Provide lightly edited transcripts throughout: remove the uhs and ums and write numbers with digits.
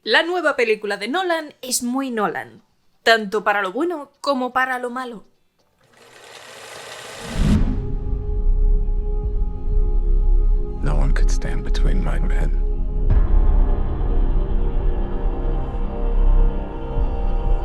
La nueva película de Nolan es muy Nolan, tanto para lo bueno como para lo malo. No one could stand between my men.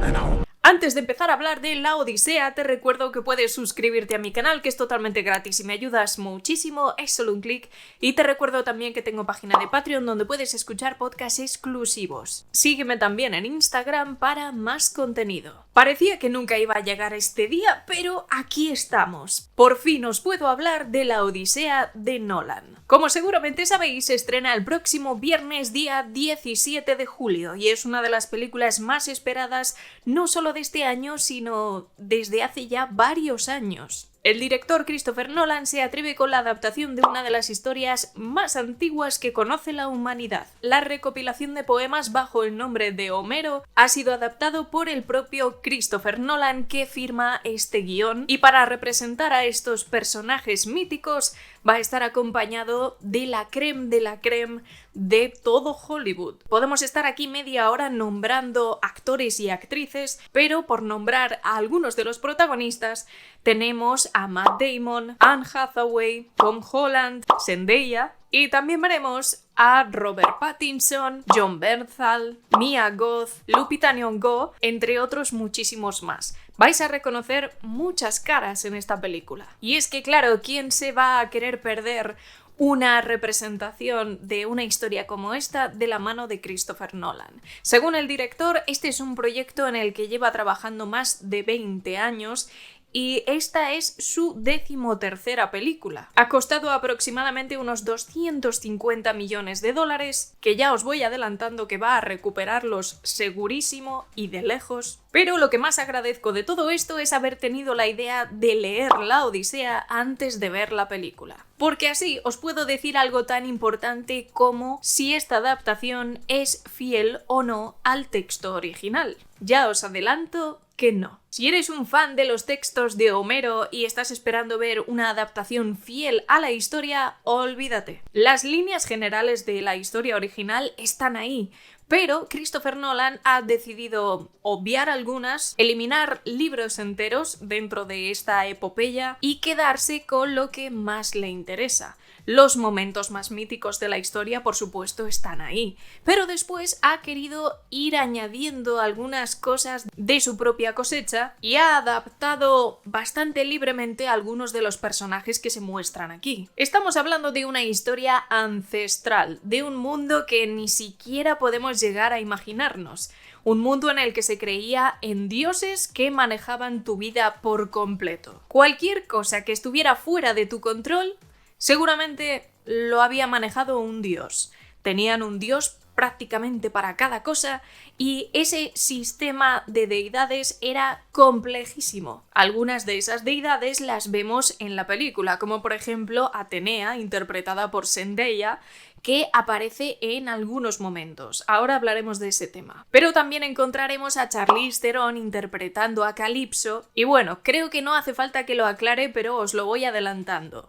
And home. Antes de empezar a hablar de La Odisea, te recuerdo que puedes suscribirte a mi canal, que es totalmente gratis y me ayudas muchísimo, es solo un clic. Y te recuerdo también que tengo página de Patreon donde puedes escuchar podcasts exclusivos. Sígueme también en Instagram para más contenido. Parecía que nunca iba a llegar este día, pero aquí estamos. Por fin os puedo hablar de La Odisea de Nolan. Como seguramente sabéis, se estrena el próximo viernes día 17 de julio y es una de las películas más esperadas no solo de este año, sino desde hace ya varios años. El director Christopher Nolan se atreve con la adaptación de una de las historias más antiguas que conoce la humanidad. La recopilación de poemas bajo el nombre de Homero ha sido adaptado por el propio Christopher Nolan, que firma este guión, y para representar a estos personajes míticos va a estar acompañado de la crème de todo Hollywood. Podemos estar aquí media hora nombrando actores y actrices, pero por nombrar a algunos de los protagonistas tenemos a Matt Damon, Anne Hathaway, Tom Holland, Zendaya, y también veremos a Robert Pattinson, Jon Bernthal, Mia Goth, Lupita Nyong'o, entre otros muchísimos más. Vais a reconocer muchas caras en esta película. Y es que claro, ¿quién se va a querer perder una representación de una historia como esta de la mano de Christopher Nolan? Según el director, este es un proyecto en el que lleva trabajando más de 20 años y esta es su 13ª película. Ha costado aproximadamente unos 250 millones de dólares, que ya os voy adelantando que va a recuperarlos segurísimo y de lejos. Pero lo que más agradezco de todo esto es haber tenido la idea de leer La Odisea antes de ver la película. Porque así os puedo decir algo tan importante como si esta adaptación es fiel o no al texto original. Ya os adelanto que no. Si eres un fan de los textos de Homero y estás esperando ver una adaptación fiel a la historia, olvídate. Las líneas generales de la historia original están ahí, pero Christopher Nolan ha decidido obviar algunas, eliminar libros enteros dentro de esta epopeya y quedarse con lo que más le interesa. Los momentos más míticos de la historia, por supuesto, están ahí, pero después ha querido ir añadiendo algunas cosas de su propia cosecha y ha adaptado bastante libremente a algunos de los personajes que se muestran aquí. Estamos hablando de una historia ancestral, de un mundo que ni siquiera podemos llegar a imaginarnos. Un mundo en el que se creía en dioses que manejaban tu vida por completo. Cualquier cosa que estuviera fuera de tu control seguramente lo había manejado un dios. Tenían un dios prácticamente para cada cosa y ese sistema de deidades era complejísimo. Algunas de esas deidades las vemos en la película, como por ejemplo Atenea, interpretada por Zendaya, que aparece en algunos momentos. Ahora hablaremos de ese tema. Pero también encontraremos a Charlize Theron interpretando a Calypso y bueno, creo que no hace falta que lo aclare, pero os lo voy adelantando.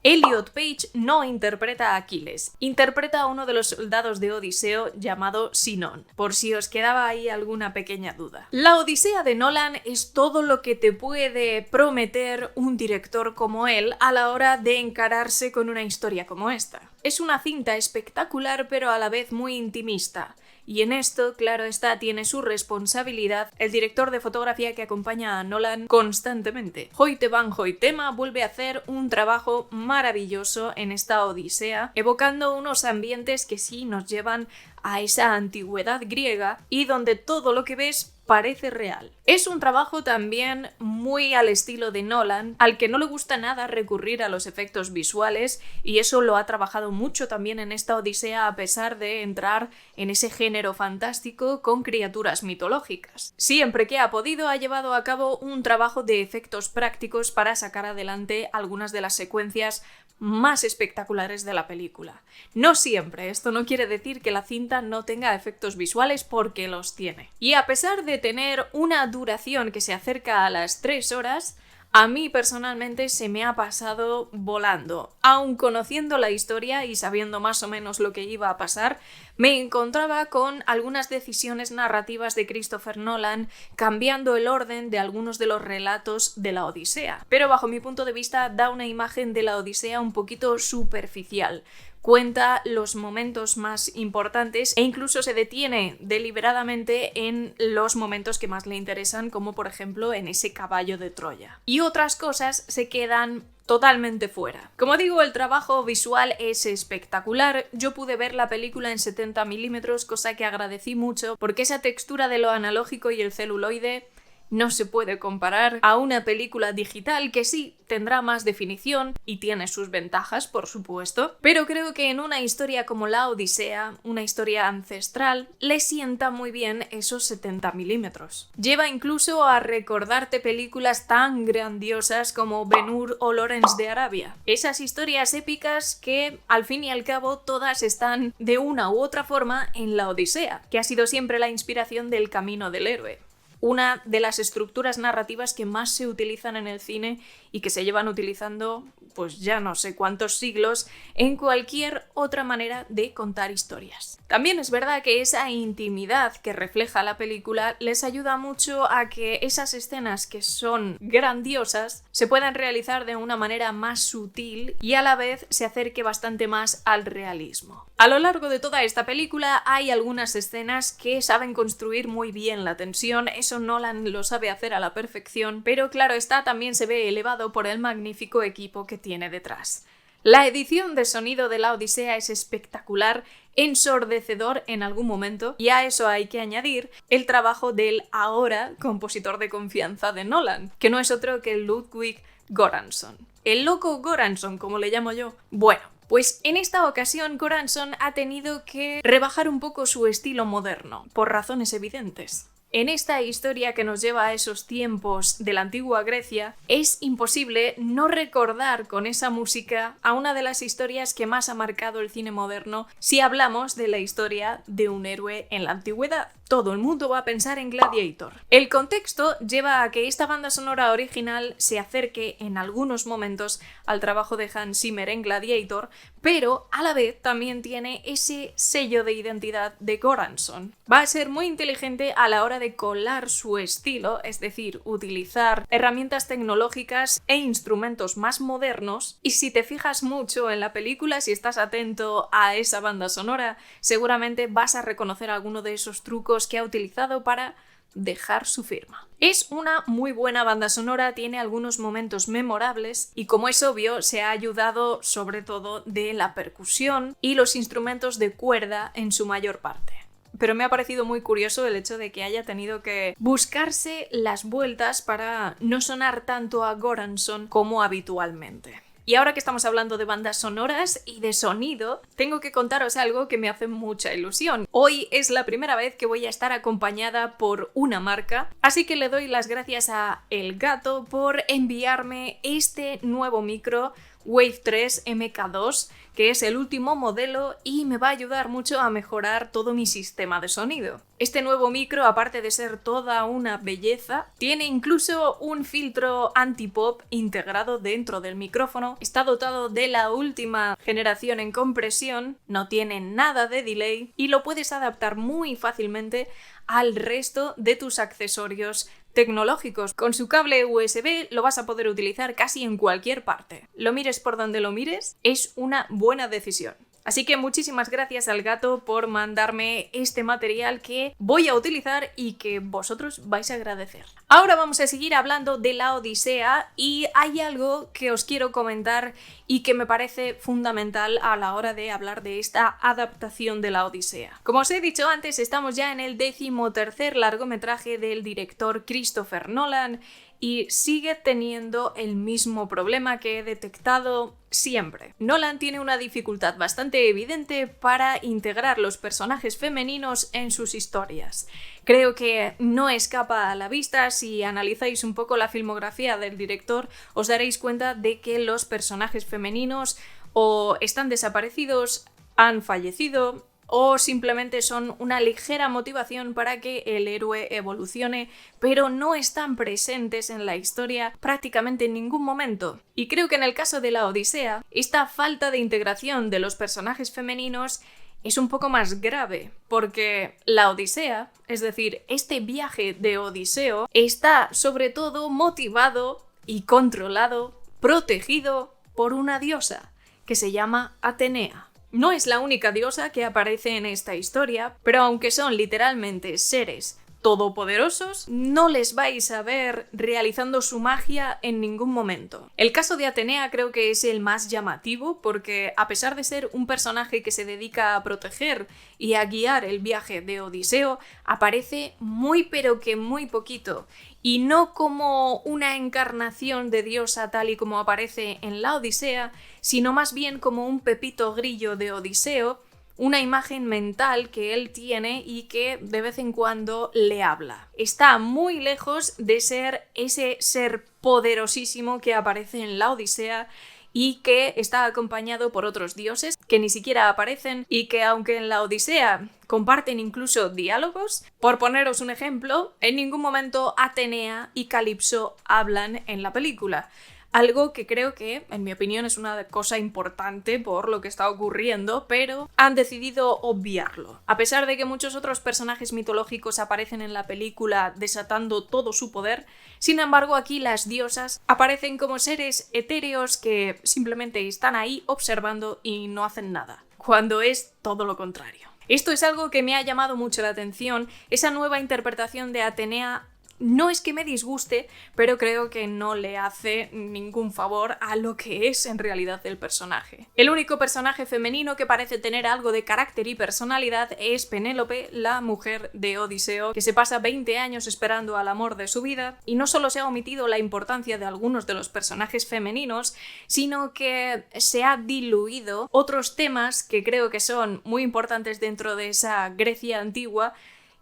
Elliot Page no interpreta a Aquiles, interpreta a uno de los soldados de Odiseo llamado Sinón, por si os quedaba ahí alguna pequeña duda. La Odisea de Nolan es todo lo que te puede prometer un director como él a la hora de encararse con una historia como esta. Es una cinta espectacular pero a la vez muy intimista. Y en esto, claro está, tiene su responsabilidad el director de fotografía que acompaña a Nolan constantemente. Hoyte van Hoytema vuelve a hacer un trabajo maravilloso en esta Odisea, evocando unos ambientes que sí nos llevan a esa antigüedad griega y donde todo lo que ves parece real. Es un trabajo también muy al estilo de Nolan, al que no le gusta nada recurrir a los efectos visuales y eso lo ha trabajado mucho también en esta Odisea a pesar de entrar en ese género fantástico con criaturas mitológicas. Siempre que ha podido ha llevado a cabo un trabajo de efectos prácticos para sacar adelante algunas de las secuencias más espectaculares de la película. No siempre, esto no quiere decir que la cinta no tenga efectos visuales porque los tiene. Y a pesar de tener una duración que se acerca a las 3 horas, a mí personalmente se me ha pasado volando. Aun conociendo la historia y sabiendo más o menos lo que iba a pasar, me encontraba con algunas decisiones narrativas de Christopher Nolan cambiando el orden de algunos de los relatos de la Odisea. Pero bajo mi punto de vista da una imagen de la Odisea un poquito superficial. Cuenta los momentos más importantes e incluso se detiene deliberadamente en los momentos que más le interesan, como por ejemplo en ese caballo de Troya. Y otras cosas se quedan totalmente fuera. Como digo, el trabajo visual es espectacular. Yo pude ver la película en 70 milímetros, cosa que agradecí mucho, porque esa textura de lo analógico y el celuloide no se puede comparar a una película digital que sí tendrá más definición y tiene sus ventajas, por supuesto, pero creo que en una historia como la Odisea, una historia ancestral, le sienta muy bien esos 70 milímetros. Lleva incluso a recordarte películas tan grandiosas como Ben-Hur o Lawrence de Arabia. Esas historias épicas que, al fin y al cabo, todas están de una u otra forma en la Odisea, que ha sido siempre la inspiración del camino del héroe. Una de las estructuras narrativas que más se utilizan en el cine y que se llevan utilizando pues ya no sé cuántos siglos en cualquier otra manera de contar historias. También es verdad que esa intimidad que refleja la película les ayuda mucho a que esas escenas que son grandiosas se puedan realizar de una manera más sutil y a la vez se acerque bastante más al realismo. A lo largo de toda esta película hay algunas escenas que saben construir muy bien la tensión, eso Nolan lo sabe hacer a la perfección, pero claro está, también se ve elevado por el magnífico equipo que tiene detrás. La edición de sonido de la Odisea es espectacular, ensordecedor en algún momento, y a eso hay que añadir el trabajo del ahora compositor de confianza de Nolan, que no es otro que Ludwig Göransson. El loco Göransson, como le llamo yo. Bueno, pues en esta ocasión Göransson ha tenido que rebajar un poco su estilo moderno, por razones evidentes. En esta historia que nos lleva a esos tiempos de la antigua Grecia, es imposible no recordar con esa música a una de las historias que más ha marcado el cine moderno si hablamos de la historia de un héroe en la antigüedad. Todo el mundo va a pensar en Gladiator. El contexto lleva a que esta banda sonora original se acerque en algunos momentos al trabajo de Hans Zimmer en Gladiator, pero a la vez también tiene ese sello de identidad de Göransson. Va a ser muy inteligente a la hora de colar su estilo, es decir, utilizar herramientas tecnológicas e instrumentos más modernos, y si te fijas mucho en la película, si estás atento a esa banda sonora, seguramente vas a reconocer alguno de esos trucos que ha utilizado para dejar su firma. Es una muy buena banda sonora, tiene algunos momentos memorables y, como es obvio, se ha ayudado sobre todo de la percusión y los instrumentos de cuerda en su mayor parte. Pero me ha parecido muy curioso el hecho de que haya tenido que buscarse las vueltas para no sonar tanto a Göransson como habitualmente. Y ahora que estamos hablando de bandas sonoras y de sonido, tengo que contaros algo que me hace mucha ilusión. Hoy es la primera vez que voy a estar acompañada por una marca, así que le doy las gracias a El Gato por enviarme este nuevo micro Wave 3 MK2, que es el último modelo y me va a ayudar mucho a mejorar todo mi sistema de sonido. Este nuevo micro, aparte de ser toda una belleza, tiene incluso un filtro anti-pop integrado dentro del micrófono, está dotado de la última generación en compresión, no tiene nada de delay y lo puedes adaptar muy fácilmente al resto de tus accesorios tecnológicos. Con su cable USB lo vas a poder utilizar casi en cualquier parte. Lo mires por donde lo mires, es una buena decisión. Así que muchísimas gracias al Gato por mandarme este material que voy a utilizar y que vosotros vais a agradecer. Ahora vamos a seguir hablando de la Odisea y hay algo que os quiero comentar y que me parece fundamental a la hora de hablar de esta adaptación de la Odisea. Como os he dicho antes, estamos ya en el 13º largometraje del director Christopher Nolan y sigue teniendo el mismo problema que he detectado siempre. Nolan tiene una dificultad bastante evidente para integrar los personajes femeninos en sus historias. Creo que no escapa a la vista. Si analizáis un poco la filmografía del director, os daréis cuenta de que los personajes femeninos o están desaparecidos, han fallecido, o simplemente son una ligera motivación para que el héroe evolucione, pero no están presentes en la historia prácticamente en ningún momento. Y creo que en el caso de la Odisea, esta falta de integración de los personajes femeninos es un poco más grave, porque la Odisea, es decir, este viaje de Odiseo, está sobre todo motivado y controlado, protegido por una diosa, que se llama Atenea. No es la única diosa que aparece en esta historia, pero aunque son literalmente seres todopoderosos, no les vais a ver realizando su magia en ningún momento. El caso de Atenea creo que es el más llamativo porque, a pesar de ser un personaje que se dedica a proteger y a guiar el viaje de Odiseo, aparece muy pero que muy poquito, y no como una encarnación de diosa tal y como aparece en la Odisea, sino más bien como un pepito grillo de Odiseo, una imagen mental que él tiene y que de vez en cuando le habla. Está muy lejos de ser ese ser poderosísimo que aparece en la Odisea y que está acompañado por otros dioses que ni siquiera aparecen y que, aunque en la Odisea comparten incluso diálogos, por poneros un ejemplo, en ningún momento Atenea y Calipso hablan en la película. Algo que creo que, en mi opinión, es una cosa importante por lo que está ocurriendo, pero han decidido obviarlo. A pesar de que muchos otros personajes mitológicos aparecen en la película desatando todo su poder, sin embargo aquí las diosas aparecen como seres etéreos que simplemente están ahí observando y no hacen nada, cuando es todo lo contrario. Esto es algo que me ha llamado mucho la atención, esa nueva interpretación de Atenea. No es que me disguste, pero creo que no le hace ningún favor a lo que es en realidad el personaje. El único personaje femenino que parece tener algo de carácter y personalidad es Penélope, la mujer de Odiseo, que se pasa 20 años esperando al amor de su vida, y no solo se ha omitido la importancia de algunos de los personajes femeninos, sino que se ha diluido otros temas que creo que son muy importantes dentro de esa Grecia antigua,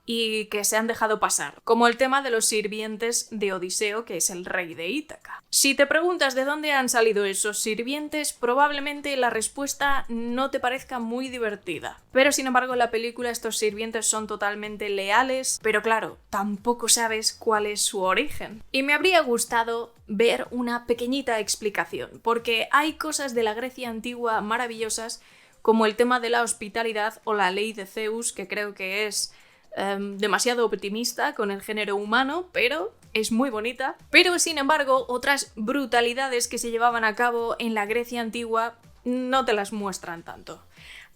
y que se han dejado pasar, como el tema de los sirvientes de Odiseo, que es el rey de Ítaca. Si te preguntas de dónde han salido esos sirvientes, probablemente la respuesta no te parezca muy divertida. Pero sin embargo en la película estos sirvientes son totalmente leales, pero claro, tampoco sabes cuál es su origen. Y me habría gustado ver una pequeñita explicación, porque hay cosas de la Grecia antigua maravillosas, como el tema de la hospitalidad o la ley de Zeus, que creo que es demasiado optimista con el género humano, pero es muy bonita. Pero sin embargo, otras brutalidades que se llevaban a cabo en la Grecia antigua no te las muestran tanto.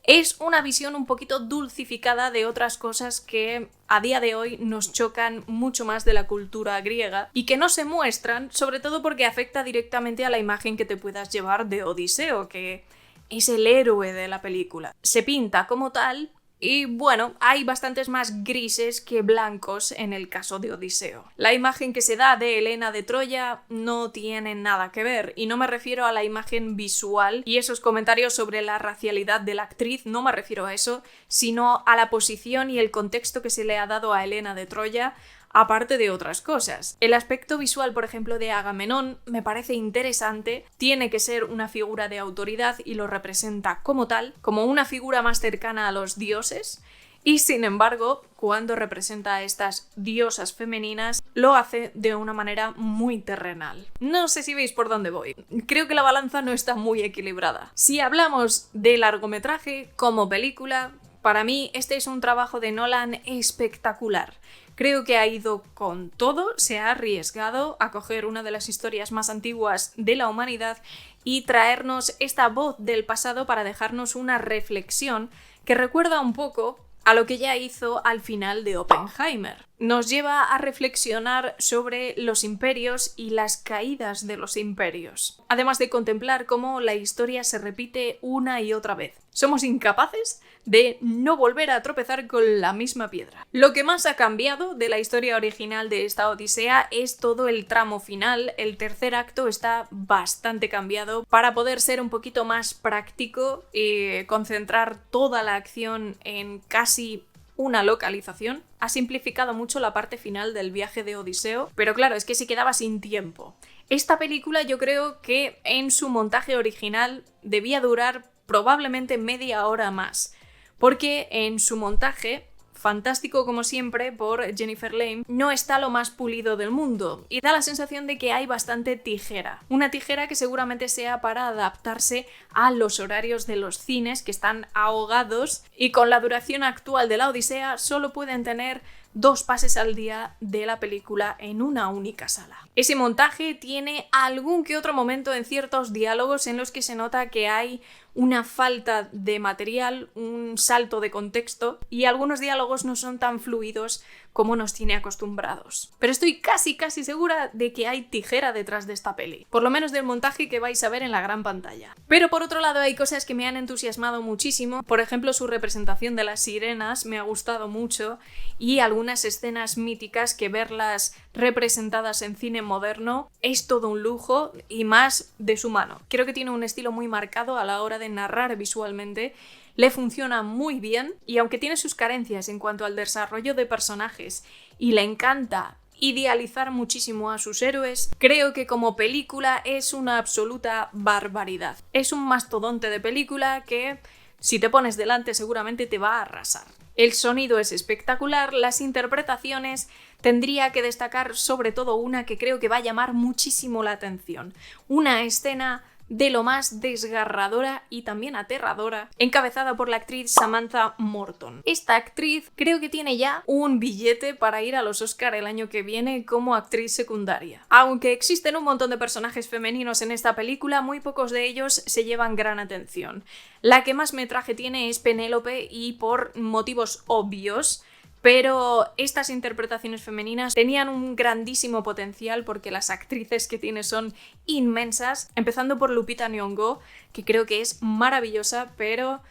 Es una visión un poquito dulcificada de otras cosas que a día de hoy nos chocan mucho más de la cultura griega y que no se muestran, sobre todo porque afecta directamente a la imagen que te puedas llevar de Odiseo, que es el héroe de la película. Se pinta como tal. Y bueno, hay bastantes más grises que blancos en el caso de Odiseo. La imagen que se da de Helena de Troya no tiene nada que ver, y no me refiero a la imagen visual y esos comentarios sobre la racialidad de la actriz, no me refiero a eso, sino a la posición y el contexto que se le ha dado a Helena de Troya, aparte de otras cosas. El aspecto visual, por ejemplo, de Agamenón me parece interesante, tiene que ser una figura de autoridad y lo representa como tal, como una figura más cercana a los dioses, y sin embargo, cuando representa a estas diosas femeninas, lo hace de una manera muy terrenal. No sé si veis por dónde voy. Creo que la balanza no está muy equilibrada. Si hablamos de largometraje como película, para mí este es un trabajo de Nolan espectacular. Creo que ha ido con todo, se ha arriesgado a coger una de las historias más antiguas de la humanidad y traernos esta voz del pasado para dejarnos una reflexión que recuerda un poco a lo que ya hizo al final de Oppenheimer. Nos lleva a reflexionar sobre los imperios y las caídas de los imperios, además de contemplar cómo la historia se repite una y otra vez. Somos incapaces de no volver a tropezar con la misma piedra. Lo que más ha cambiado de la historia original de esta Odisea es todo el tramo final. El tercer acto está bastante cambiado para poder ser un poquito más práctico y concentrar toda la acción en casi una localización. Ha simplificado mucho la parte final del viaje de Odiseo, pero claro, es que se quedaba sin tiempo. Esta película yo creo que en su montaje original debía durar probablemente media hora más, porque en su montaje, fantástico como siempre por Jennifer Lame, no está lo más pulido del mundo y da la sensación de que hay bastante tijera. Una tijera que seguramente sea para adaptarse a los horarios de los cines que están ahogados y con la duración actual de la Odisea solo pueden tener 2 pases al día de la película en una única sala. Ese montaje tiene algún que otro momento en ciertos diálogos en los que se nota que hay una falta de material, un salto de contexto y algunos diálogos no son tan fluidos como nos tiene acostumbrados. Pero estoy casi segura de que hay tijera detrás de esta peli, por lo menos del montaje que vais a ver en la gran pantalla. Pero por otro lado hay cosas que me han entusiasmado muchísimo, por ejemplo su representación de las sirenas me ha gustado mucho y algunas escenas míticas que verlas representadas en cine moderno es todo un lujo y más de su mano. Creo que tiene un estilo muy marcado a la hora de narrar visualmente, le funciona muy bien y aunque tiene sus carencias en cuanto al desarrollo de personajes y le encanta idealizar muchísimo a sus héroes, creo que como película es una absoluta barbaridad. Es un mastodonte de película que si te pones delante seguramente te va a arrasar. El sonido es espectacular, las interpretaciones tendría que destacar sobre todo una que creo que va a llamar muchísimo la atención. Una escena de lo más desgarradora y también aterradora, encabezada por la actriz Samantha Morton. Esta actriz creo que tiene ya un billete para ir a los Oscar el año que viene como actriz secundaria. Aunque existen un montón de personajes femeninos en esta película, muy pocos de ellos se llevan gran atención. La que más metraje tiene es Penélope y por motivos obvios, pero estas interpretaciones femeninas tenían un grandísimo potencial porque las actrices que tiene son inmensas, empezando por Lupita Nyong'o, que creo que es maravillosa, pero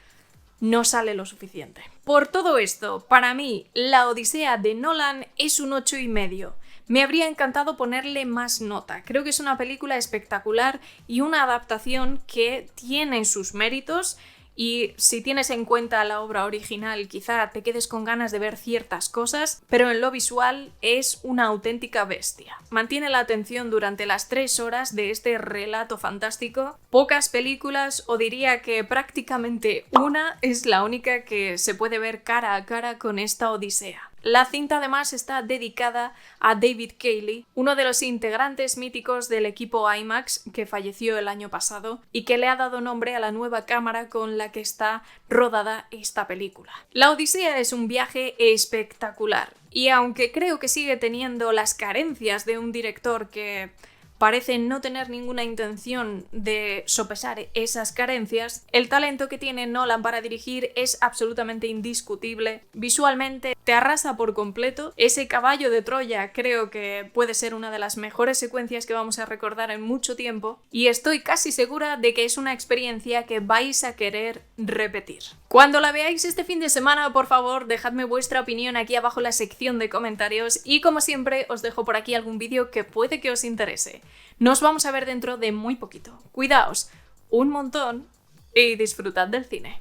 no sale lo suficiente. Por todo esto, para mí, La Odisea de Nolan es un 8,5. Me habría encantado ponerle más nota. Creo que es una película espectacular y una adaptación que tiene sus méritos. Y si tienes en cuenta la obra original, quizá te quedes con ganas de ver ciertas cosas, pero en lo visual es una auténtica bestia. Mantiene la atención durante las 3 horas de este relato fantástico. Pocas películas, o diría que prácticamente una, es la única que se puede ver cara a cara con esta Odisea. La cinta además está dedicada a David Cayley, uno de los integrantes míticos del equipo IMAX que falleció el año pasado y que le ha dado nombre a la nueva cámara con la que está rodada esta película. La Odisea es un viaje espectacular y aunque creo que sigue teniendo las carencias de un director que parece no tener ninguna intención de sopesar esas carencias, el talento que tiene Nolan para dirigir es absolutamente indiscutible. Visualmente te arrasa por completo. Ese caballo de Troya creo que puede ser una de las mejores secuencias que vamos a recordar en mucho tiempo y estoy casi segura de que es una experiencia que vais a querer repetir. Cuando la veáis este fin de semana, por favor, dejadme vuestra opinión aquí abajo en la sección de comentarios y como siempre os dejo por aquí algún vídeo que puede que os interese. Nos vamos a ver dentro de muy poquito. Cuidaos un montón y disfrutad del cine.